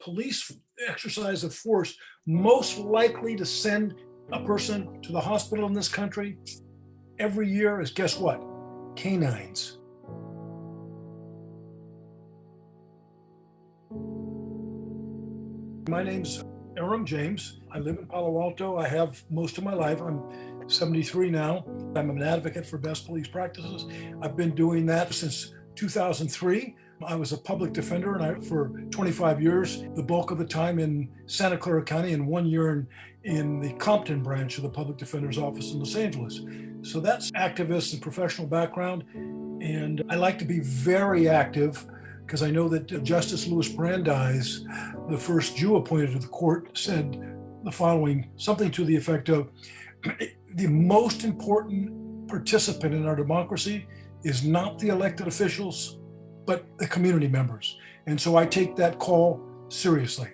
police exercise of force most likely to send a person to the hospital in this country every year is, guess what? Canines. My name's Aram James. I live in Palo Alto. I have most of my life. I'm 73 now. I'm an advocate for best police practices. I've been doing that since 2003. I was a public defender for 25 years, the bulk of the time in Santa Clara County and 1 year in the Compton branch of the Public Defender's Office in Los Angeles. So that's activist and professional background. And I like to be very active because I know that Justice Louis Brandeis, the first Jew appointed to the court, said the following, something to the effect of, the most important participant in our democracy is not the elected officials, but the community members. And so I take that call seriously.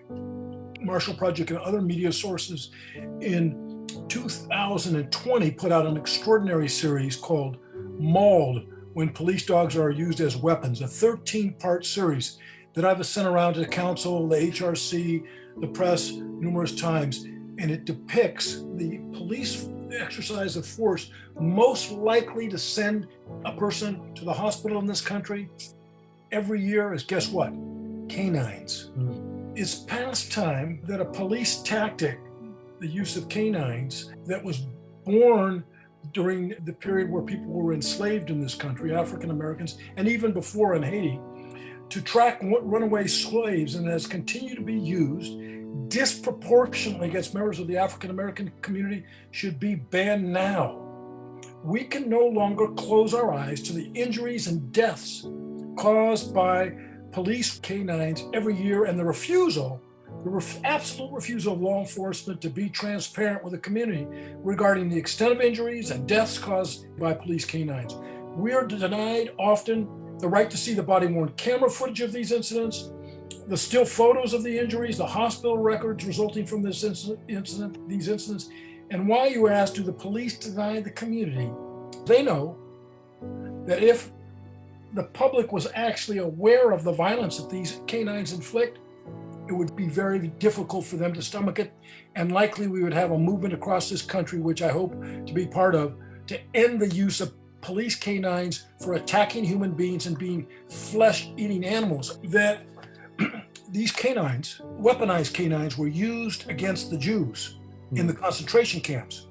Marshall Project and other media sources in 2020 put out an extraordinary series called Mauled, When Police Dogs Are Used as Weapons, a 13-part series that I've sent around to the council, the HRC, the press numerous times. And it depicts the police exercise of force most likely to send a person to the hospital in this country every year is, guess what? Canines. It's past time that a police tactic, the use of canines, that was born during the period where people were enslaved in this country, African Americans, and even before in Haiti, to track runaway slaves, and has continued to be used disproportionately against members of the African American community, should be banned now. We can no longer close our eyes to the injuries and deaths caused by police canines every year, and the absolute refusal of law enforcement to be transparent with the community regarding the extent of injuries and deaths caused by police canines. We are denied often the right to see the body-worn camera footage of these incidents, the still photos of the injuries, the hospital records resulting from these incidents. And why, you ask, do the police deny the community? They know that if the public was actually aware of the violence that these canines inflict, it would be very difficult for them to stomach it. And likely we would have a movement across this country, which I hope to be part of, to end the use of police canines for attacking human beings and being flesh-eating animals. That these canines, weaponized canines, were used against the Jews in the concentration camps.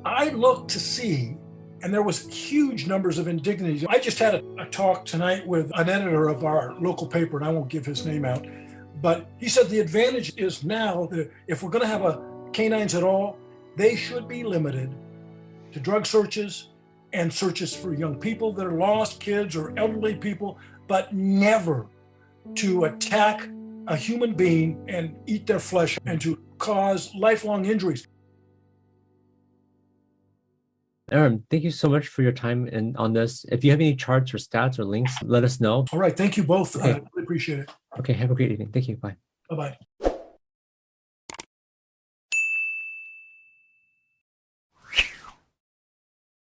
I looked to see, and there was huge numbers of indignities. I just had a talk tonight with an editor of our local paper, and I won't give his name out, but he said the advantage is now that if we're going to have canines at all, they should be limited to drug searches and searches for young people that are lost, kids or elderly people, but never to attack a human being and eat their flesh and to cause lifelong injuries. Aram, thank you so much for your time on this. If you have any charts or stats or links, let us know. All right. Thank you both. Okay. I really appreciate it. Okay. Have a great evening. Thank you. Bye. Bye-bye.